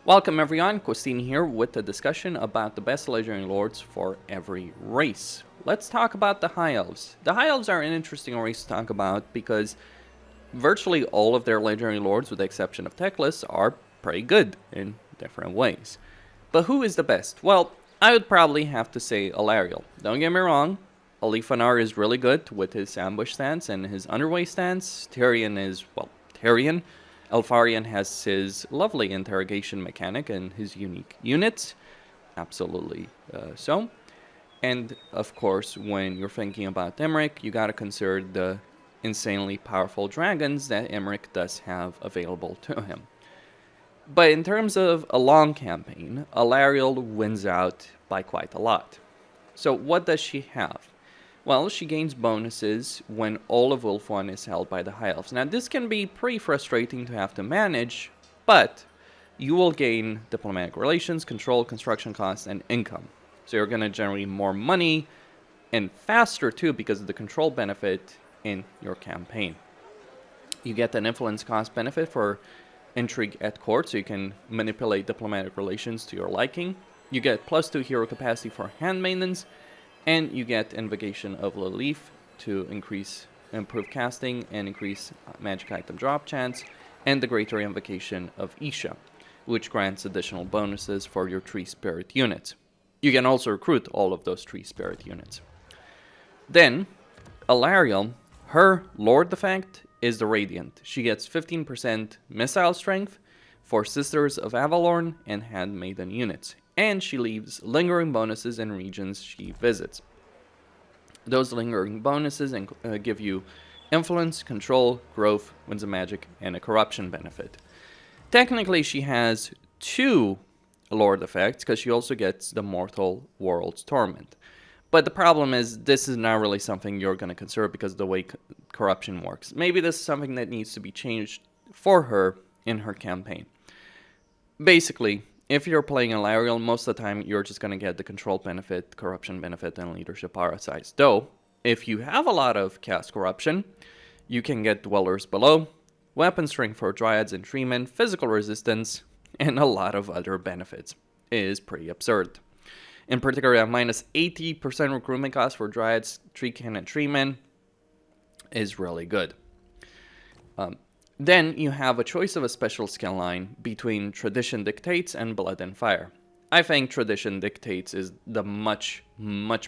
Welcome everyone, Christine here with a discussion about the best legendary lords for every race. Let's talk about the High Elves. The High Elves are an interesting race to talk about because virtually all of their legendary lords, with the exception of Teclis, are pretty good in different ways. But who is the best? Well, I would probably have to say Alariel. Don't get me wrong, Alifanar is really good with his ambush stance and his underway stance. Tyrion is, well, Tyrion. Elfarion has his lovely interrogation mechanic and his unique units. Absolutely so. And of course, when you're thinking about Emmerich, you gotta consider the insanely powerful dragons that Emmerich does have available to him. But in terms of a long campaign, Alariel wins out by quite a lot. So what does she have? Well, she gains bonuses when all of Ulthuan is held by the High Elves. Now, this can be pretty frustrating to have to manage, but you will gain diplomatic relations, control, construction costs, and income. So you're going to generate more money, and faster too, because of the control benefit in your campaign. You get an influence cost benefit for intrigue at court, so you can manipulate diplomatic relations to your liking. You get +2 hero capacity for handmaidens, and you get Invocation of Lilith to improve casting and increase magic item drop chance, and the Greater Invocation of Isha, which grants additional bonuses for your Tree Spirit units. You can also recruit all of those Tree Spirit units. Then, Alariel, her Lord effect is the Radiant. She gets 15% missile strength for Sisters of Avalorn and Handmaiden units, and she leaves lingering bonuses in regions she visits. Those lingering bonuses give you influence, control, growth, winds of magic, and a corruption benefit. Technically, she has 2 Lord effects, because she also gets the Mortal World's Torment. But the problem is, this is not really something you're going to consider because of the way corruption works. Maybe this is something that needs to be changed for her in her campaign. Basically, if you're playing Alariel, most of the time you're just going to get the control benefit, corruption benefit, and leadership aura size. Though, if you have a lot of cast corruption, you can get Dwellers Below, weapon strength for Dryads and Treemen, physical resistance, and a lot of other benefits. It is pretty absurd. In particular, a minus 80% recruitment cost for Dryads, Treekin, and Treemen is really good. Then you have a choice of a special skill line between Tradition Dictates and Blood and Fire. I think Tradition Dictates is the much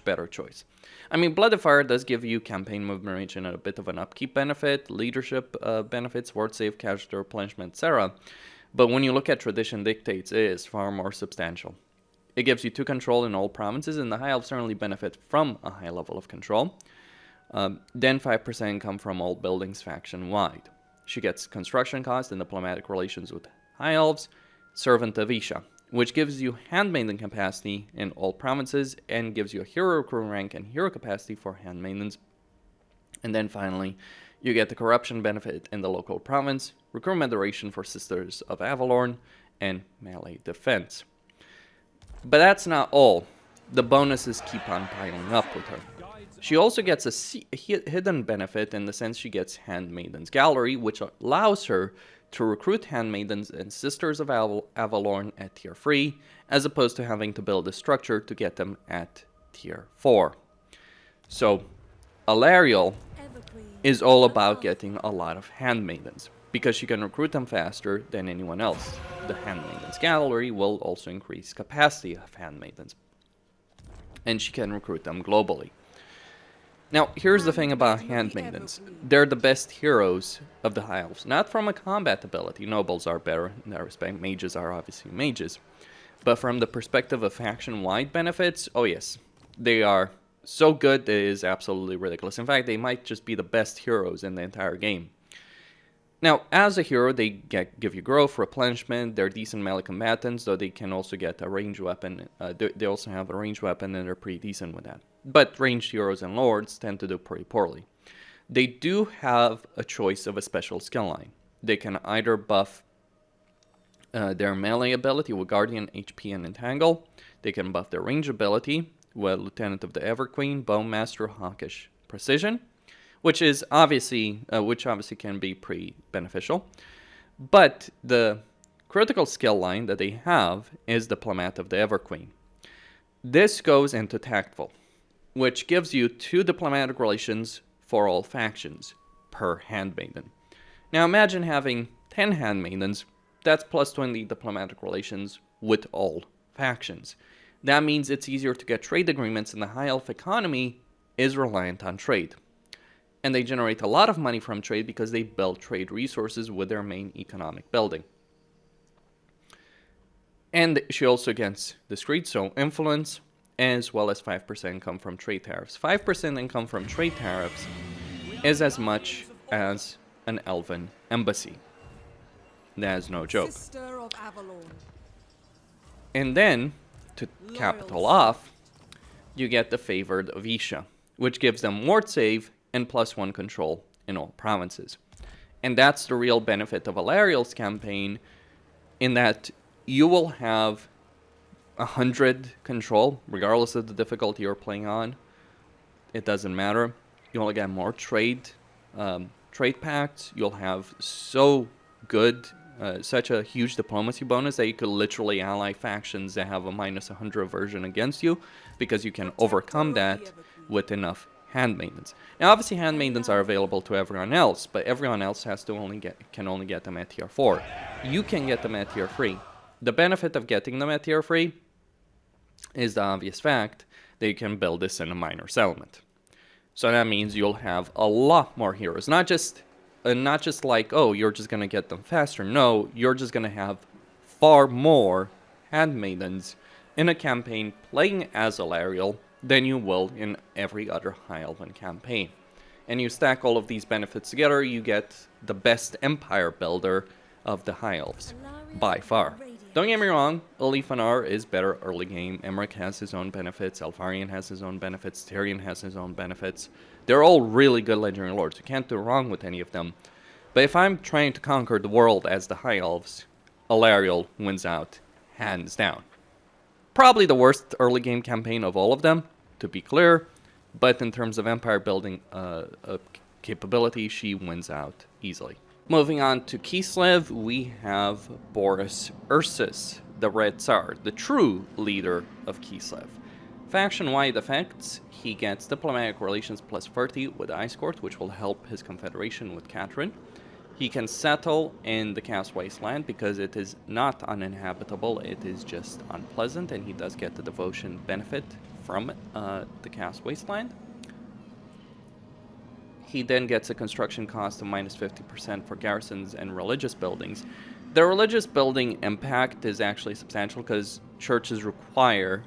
better choice. I mean, Blood and Fire does give you campaign movement range and a bit of an upkeep benefit, leadership benefits, ward save, casualty replenishment, etc. But when you look at Tradition Dictates, it is far more substantial. It gives you 2 control in all provinces, and the High Elves certainly benefit from a high level of control. Then 5% income from all buildings faction-wide. She gets construction cost and diplomatic relations with High Elves, Servant of Isha, which gives you handmaiden capacity in all provinces and gives you a hero recruitment rank and hero capacity for handmaidens. And then finally, you get the corruption benefit in the local province, recruitment duration for Sisters of Avalorn, and melee defense. But that's not all. The bonuses keep on piling up with her. She also gets a hidden benefit in the sense she gets Handmaiden's Gallery, which allows her to recruit Handmaidens and Sisters of Avalorn at tier 3, as opposed to having to build a structure to get them at tier 4. So, Alariel is all about getting a lot of Handmaidens, because she can recruit them faster than anyone else. The Handmaiden's Gallery will also increase capacity of Handmaidens, and she can recruit them globally. Now, here's the thing about Handmaidens. They're the best heroes of the High Elves. Not from a combat ability. Nobles are better in that respect. Mages are obviously mages. But from the perspective of faction-wide benefits, oh yes. They are so good that it is absolutely ridiculous. In fact, they might just be the best heroes in the entire game. Now, as a hero, they give you growth, replenishment, they're decent melee combatants, though they can also get a ranged weapon. They also have a ranged weapon, and they're pretty decent with that. But ranged heroes and lords tend to do pretty poorly. They do have a choice of a special skill line. They can either buff their melee ability with Guardian, HP, and Entangle. They can buff their range ability with Lieutenant of the Everqueen, Bowmaster, Hawkish, Precision, which obviously can be pretty beneficial. But the critical skill line that they have is Diplomat of the Everqueen. This goes into Tactful, which gives you 2 diplomatic relations for all factions per handmaiden. Now imagine having 10 handmaidens, that's plus 20 diplomatic relations with all factions. That means it's easier to get trade agreements, and the High Elf economy is reliant on trade. And they generate a lot of money from trade because they build trade resources with their main economic building. And she also gets discreet, so influence, as well as 5% income from trade tariffs. 5% income from trade tariffs is as much as an elven embassy. That is no joke. And then, to cap it all off, you get the Favored of Isha, which gives them ward save and +1 control in all provinces. And that's the real benefit of Alariel's campaign, in that you will have 100 control, regardless of the difficulty you're playing on. It doesn't matter. You only get more trade pacts. You'll have such a huge diplomacy bonus that you could literally ally factions that have a -100 aversion against you, because you can overcome that with enough handmaidens. Now, obviously, handmaidens are available to everyone else, but everyone else can only get them at tier 4. You can get them at tier 3. The benefit of getting them at tier 3 is the obvious fact that you can build this in a minor settlement. So that means you'll have a lot more heroes. Not just like, oh, you're just going to get them faster. No, you're just going to have far more handmaidens in a campaign playing as Alariel than you will in every other High Elven campaign. And you stack all of these benefits together, you get the best empire builder of the High Elves, by far. Don't get me wrong, Elifanar is better early game, Emmerich has his own benefits, Elfarian has his own benefits, Tyrion has his own benefits. They're all really good legendary lords, you can't do wrong with any of them. But if I'm trying to conquer the world as the High Elves, Alariel wins out, hands down. Probably the worst early game campaign of all of them, to be clear, but in terms of empire building capability, she wins out easily. Moving on to Kislev, we have Boris Ursus, the Red Tsar, the true leader of Kislev. Faction-wide effects, he gets diplomatic relations +30 with Ice Court, which will help his confederation with Catherine. He can settle in the Chaos Wasteland because it is not uninhabitable, it is just unpleasant, and he does get the devotion benefit from the Chaos Wasteland. He then gets a construction cost of -50% for garrisons and religious buildings. The religious building impact is actually substantial because churches require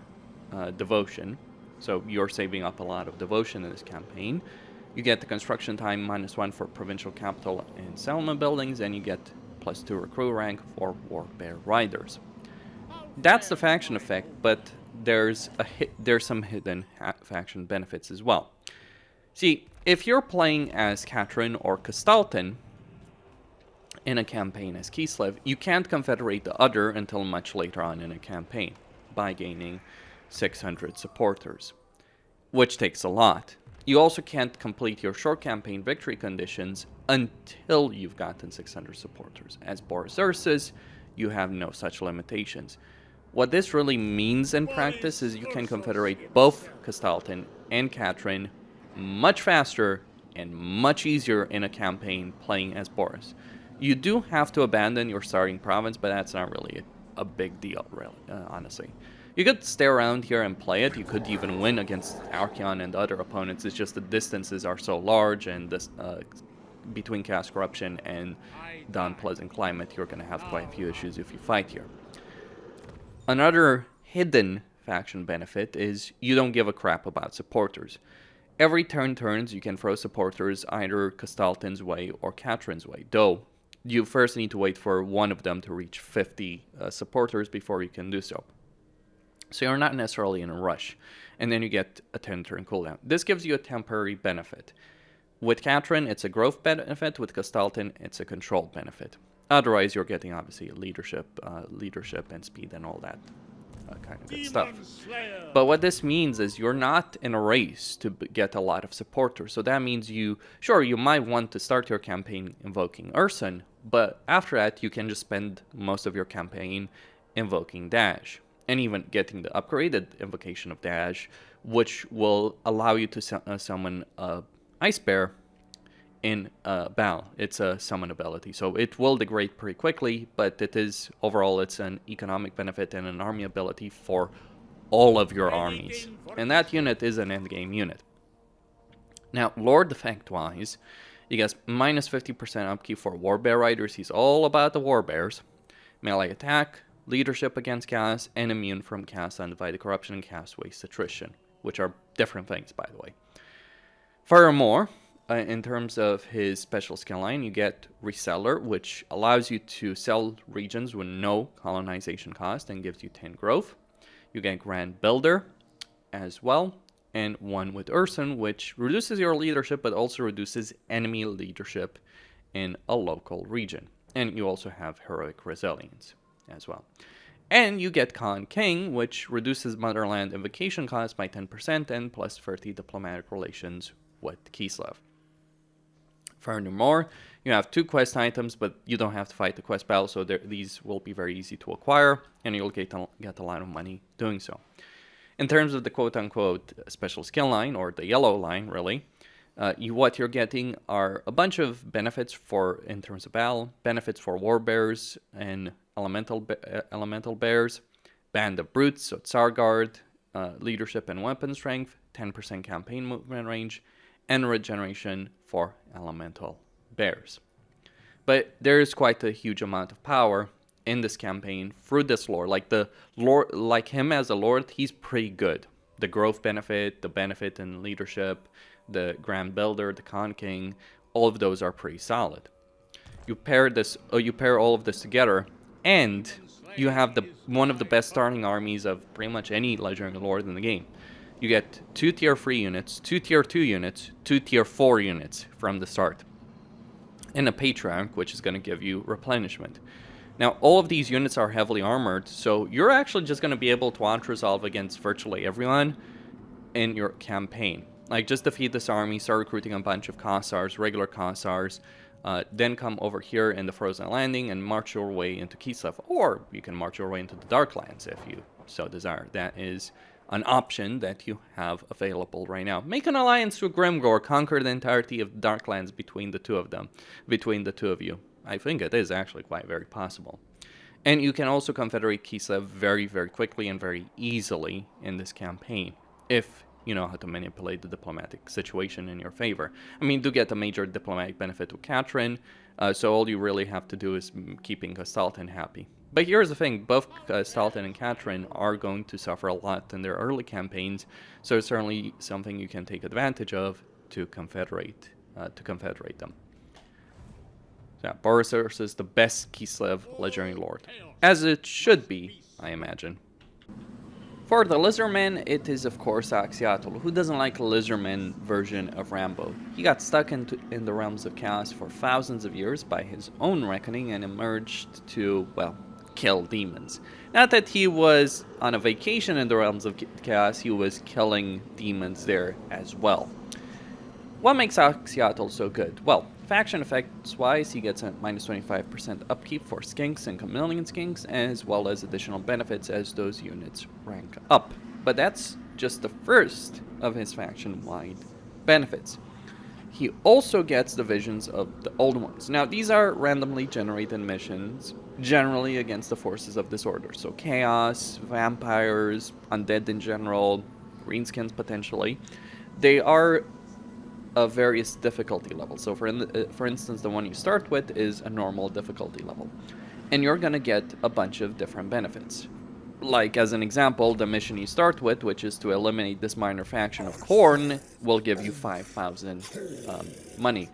devotion, so you're saving up a lot of devotion in this campaign. You get the construction time -1 for provincial capital and settlement buildings, and you get +2 recruit rank for Warbear Riders. That's the faction effect, but there's some hidden faction benefits as well. See, if you're playing as Catherine or Castalton in a campaign as Kislev, you can't confederate the other until much later on in a campaign by gaining 600 supporters, which takes a lot. You also can't complete your short campaign victory conditions until you've gotten 600 supporters. As Boris Ursus, you have no such limitations. What this really means in practice is you can confederate both Castalton and Catherine much faster and much easier in a campaign playing as Boris. You do have to abandon your starting province, but that's not really a big deal, really, honestly. You could stay around here and play it. You could even win against Archeon and other opponents. It's just the distances are so large, and this, between Chaos Corruption and the unpleasant climate, you're going to have quite a few issues if you fight here. Another hidden faction benefit is you don't give a crap about supporters. Every turns, you can throw supporters either Castalton's way or Catherine's way, though you first need to wait for one of them to reach 50 supporters before you can do so. So you're not necessarily in a rush, and then you get a 10-turn cooldown. This gives you a temporary benefit. With Catherine, it's a growth benefit. With Castalton, it's a control benefit. Otherwise, you're getting, obviously, leadership and speed and all that kind of good stuff. But what this means is you're not in a race to get a lot of supporters. So that means you might want to start your campaign invoking Ursun, But after that, you can just spend most of your campaign invoking Dash, and even getting the upgraded invocation of Dash, which will allow you to summon Ice Bear in Bal. It's a summon ability, so it will degrade pretty quickly, but it is, overall, it's an economic benefit and an army ability for all of your armies. And that unit is an endgame unit. Now, Lord effect-wise, he gets minus 50% upkeep for Warbear Riders. He's all about the Warbears. Melee attack, leadership against chaos, and immune from chaos, undivided corruption, and chaos waste attrition, which are different things, by the way. Furthermore, in terms of his special skill line, you get Reseller, which allows you to sell regions with no colonization cost and gives you 10 growth. You get Grand Builder as well, and one with Urson, which reduces your leadership but also reduces enemy leadership in a local region. And you also have Heroic Resilience as well. And you get Khan King, which reduces Motherland invocation cost by 10% and plus 30 diplomatic relations with Kislev. Furthermore, you have 2 quest items, but you don't have to fight the quest battle, so these will be very easy to acquire, and you'll get a lot of money doing so. In terms of the quote-unquote special skill line, or the yellow line, really, what you're getting are a bunch of benefits in terms of battle, benefits for Warbears and elemental bears, Band of Brutes, so Tsar Guard, leadership and weapon strength, 10% campaign movement range, and regeneration for elemental bears. But there is quite a huge amount of power in this campaign through this lore. Like him as a lord, he's pretty good. The growth benefit, the benefit in leadership, the Grand Builder, the Khan King, all of those are pretty solid. You pair all of this together, and you have one of the best starting armies of pretty much any legendary lord in the game. You get 2 tier 3 units, 2 tier 2 units, 2 tier 4 units from the start, and a Patriarch, which is going to give you replenishment. Now, all of these units are heavily armored, so you're actually just going to be able to auto-resolve against virtually everyone in your campaign. Like, just defeat this army, start recruiting a bunch of Cossars, regular Cossars, then come over here in the Frozen Landing and march your way into Kislev, or you can march your way into the Darklands if you so desire. That is an option that you have available right now. Make an alliance with Grimgor, conquer the entirety of Darklands between the two of you. I think it is actually quite very possible. And you can also confederate Kislev very, very quickly and very easily in this campaign, if you know how to manipulate the diplomatic situation in your favor. I mean, you do get a major diplomatic benefit with Katrin, so all you really have to do is keeping Stalton happy. But here's the thing, both Stalton and Katrin are going to suffer a lot in their early campaigns, so it's certainly something you can take advantage of to confederate them. So yeah, Boris is the best Kislev legendary lord, as it should be, I imagine. For the Lizardmen, it is of course Oxyotl. Who doesn't like a Lizardman version of Rambo? He got stuck in the realms of chaos for thousands of years by his own reckoning and emerged to, well, kill demons. Not that he was on a vacation in the realms of chaos, he was killing demons there as well. What makes Oxyotl so good? Well, faction effects wise, he gets a minus 25% upkeep for skinks and chameleon skinks, as well as additional benefits as those units rank up. But that's just the first of his faction-wide benefits. He also gets the visions of the Old Ones. Now, these are randomly generated missions, generally against the forces of disorder. So chaos, vampires, undead in general, greenskins potentially. They are of various difficulty levels. So for instance, the one you start with is a normal difficulty level. And you're going to get a bunch of different benefits. Like, as an example, the mission you start with, which is to eliminate this minor faction of Khorne, will give you 5,000 money.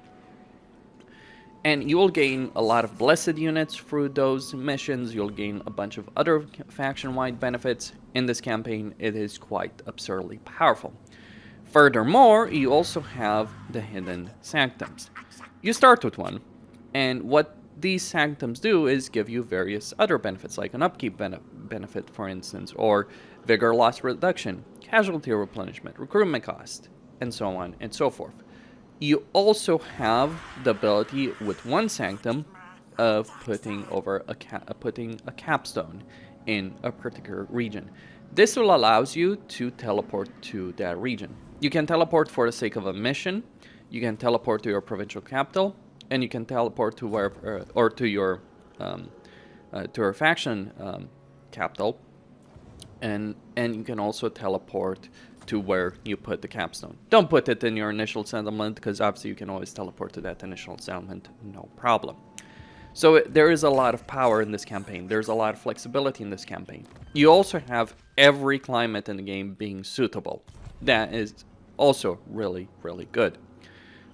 And you will gain a lot of blessed units through those missions. You'll gain a bunch of other faction-wide benefits. In this campaign, it is quite absurdly powerful. Furthermore, you also have the hidden sanctums. You start with one, and what these sanctums do is give you various other benefits, like an upkeep benefit, for instance, or vigor loss reduction, casualty replenishment, recruitment cost, and so on and so forth. You also have the ability with one sanctum of putting a capstone in a particular region. This will allow you to teleport to that region. You can teleport for the sake of a mission, you can teleport to your provincial capital, and you can teleport to where or to your faction capital, and you can also teleport to where you put the capstone. Don't put it in your initial settlement, because obviously you can always teleport to that initial settlement, no problem. So there is a lot of power in this campaign. There's a lot of flexibility in this campaign. You also have every climate in the game being suitable. That is also really, really good.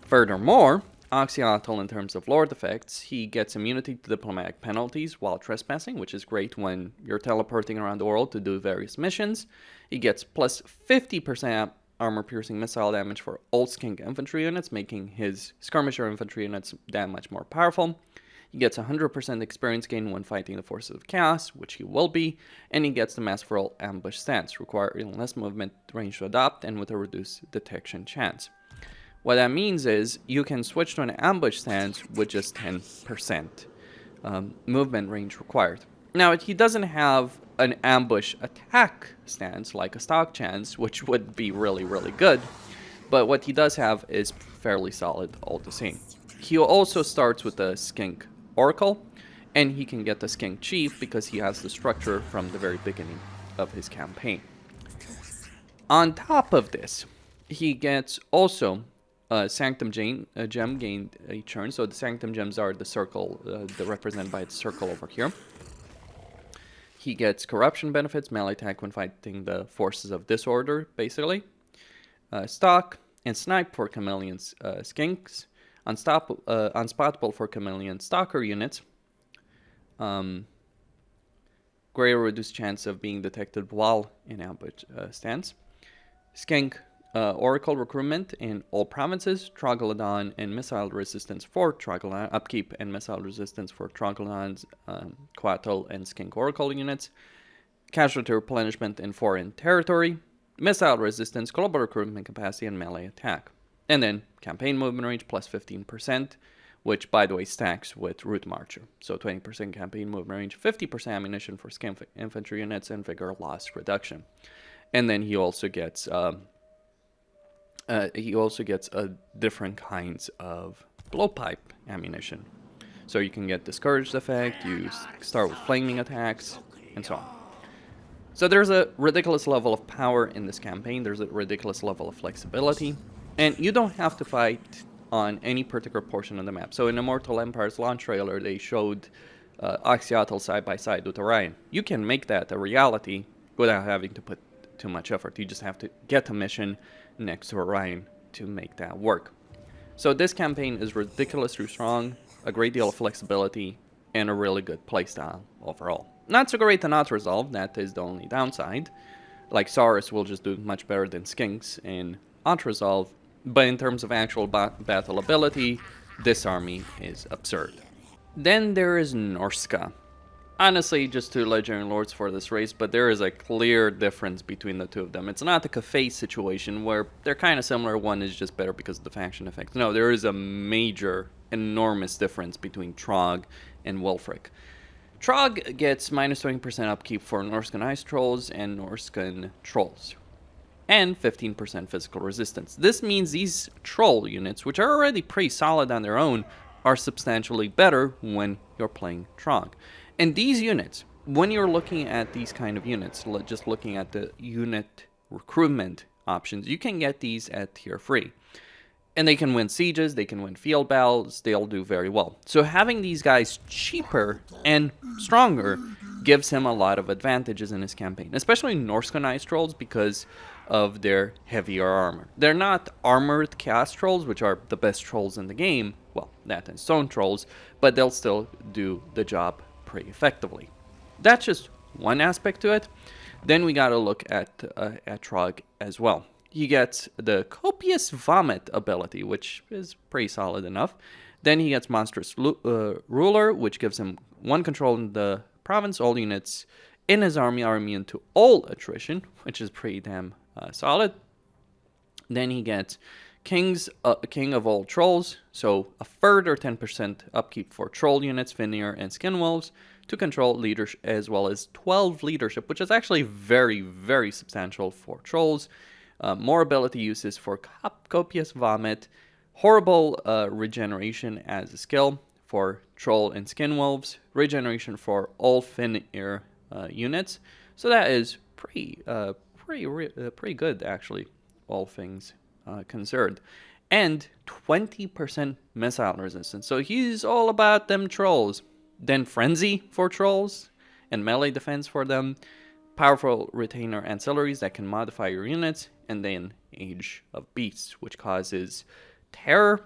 Furthermore, Oxyotl, in terms of lord effects, he gets immunity to diplomatic penalties while trespassing, which is great when you're teleporting around the world to do various missions. He gets plus 50% armor-piercing missile damage for all skink infantry units, making his skirmisher infantry units that much more powerful. He gets 100% experience gain when fighting the forces of chaos, which he will be, and he gets the masterful ambush stance, requiring less movement range to adopt and with a reduced detection chance. What that means is you can switch to an ambush stance with just 10% movement range required. Now, he doesn't have an ambush attack stance like a stock chance, which would be really, really good, but what he does have is fairly solid all the same. He also starts with the skink oracle, and he can get the skink chief because he has the structure from the very beginning of his campaign. On top of this, he gets also Sanctum gem gained each turn. So the Sanctum gems are the circle, they're represented by the circle over here. He gets corruption benefits, melee attack when fighting the forces of disorder, basically. Stalk and snipe for chameleon skinks. Unspotable for chameleon stalker units. Greater reduced chance of being detected while in ambush stance. Skink Oracle recruitment in all provinces, Troglodyte and missile resistance for Troglodyte, upkeep and missile resistance for Troglodytes, Quattle and Skink Oracle units, casualty replenishment in foreign territory, missile resistance, global recruitment capacity, and melee attack. And then campaign movement range plus 15%, which by the way stacks with Route Marcher. So 20% campaign movement range, 50% ammunition for Skink infantry units, and vigor loss reduction. And then he also gets different kinds of blowpipe ammunition. So you can get discouraged effect, you start with flaming attacks, and so on. So there's a ridiculous level of power in this campaign, there's a ridiculous level of flexibility, and you don't have to fight on any particular portion of the map. So in Immortal Empire's launch trailer, they showed Oxyotl side by side with Orion. You can make that a reality without having to put too much effort. You just have to get a mission next to Orion to make that work. So this campaign is ridiculously strong, a great deal of flexibility, and a really good playstyle overall. Not so great to not resolve, that is the only downside. Like Saurus will just do much better than Skinks in Resolve, but in terms of actual battle ability, this army is absurd. Then there is Norsca. Honestly, just two legendary lords for this race, but there is a clear difference between the two of them. It's not the cafe situation where they're kind of similar, one is just better because of the faction effect. No, there is a major, enormous difference between Throgg and Wulfric. Throgg gets minus 20% upkeep for Norscan Ice Trolls and Norscan Trolls, and 15% physical resistance. This means these troll units, which are already pretty solid on their own, are substantially better when you're playing Throgg. And these units, when you're looking at these kind of units, just looking at the unit recruitment options, you can get these at tier 3. And they can win sieges, they can win field battles, they'll do very well. So having these guys cheaper and stronger gives him a lot of advantages in his campaign, especially Norscan Ice Trolls because of their heavier armor. They're not armored chaos trolls, which are the best trolls in the game, well, that and stone trolls, but they'll still do the job pretty effectively. That's just one aspect to it. Then we gotta look at Throgg as well. He gets the Copious Vomit ability, which is pretty solid enough. Then he gets Monstrous Ruler, which gives him 1 control in the province. All units in his army are immune to all attrition, which is pretty damn solid. Then he gets King of all trolls, so a further 10% upkeep for troll units, Fenir, and Skinwolves to control leadership, as well as 12 leadership, which is actually very, very substantial for trolls. More ability uses for copious vomit, horrible regeneration as a skill for troll and Skinwolves, regeneration for all Fenir units. So that is pretty good actually, all things concerned. And 20% missile resistance. So he's all about them trolls. Then Frenzy for trolls and melee defense for them. Powerful retainer ancillaries that can modify your units. And then Age of Beasts, which causes terror.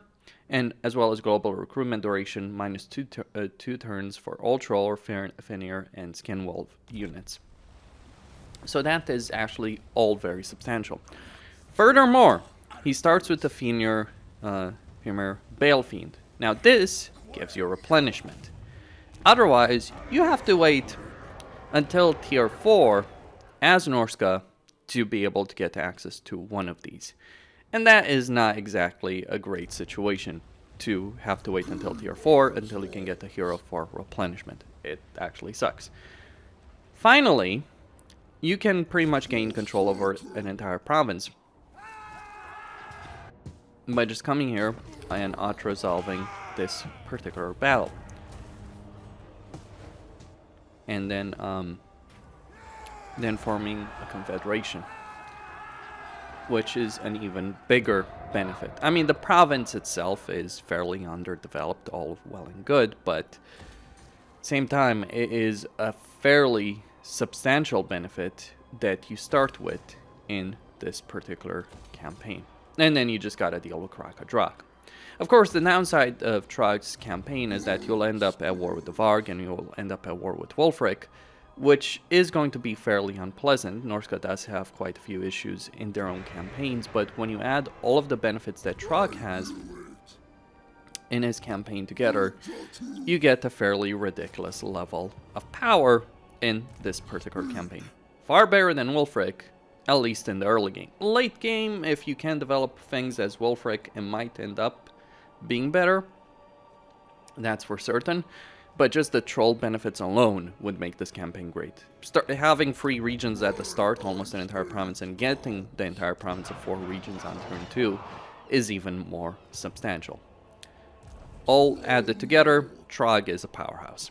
And as well as global recruitment duration, minus two turns for all troll or Fenir and Skinwolf units. So that is actually all very substantial. Furthermore, he starts with the Fenir Balefiend. Now this gives you replenishment. Otherwise, you have to wait until tier 4 as Norsca to be able to get access to one of these. And that is not exactly a great situation to have to wait until tier 4 until you can get the hero for replenishment. It actually sucks. Finally, you can pretty much gain control over an entire province by just coming here and auto-resolving this particular battle. And then forming a confederation, which is an even bigger benefit. I mean, the province itself is fairly underdeveloped, all well and good, but same time, it is a fairly substantial benefit that you start with in this particular campaign. And then you just gotta deal with Throgg. Of course, the downside of Throgg's campaign is that you'll end up at war with the Varg and you'll end up at war with Wulfric, which is going to be fairly unpleasant. Norsca does have quite a few issues in their own campaigns, but when you add all of the benefits that Throgg has in his campaign together, you get a fairly ridiculous level of power in this particular campaign. Far better than Wulfric, at least in the early game. Late game, if you can develop things as Wulfric, it might end up being better. That's for certain. But just the troll benefits alone would make this campaign great. Having 3 regions at the start, almost an entire province, and getting the entire province of 4 regions on turn 2 is even more substantial. All added together, Throgg is a powerhouse.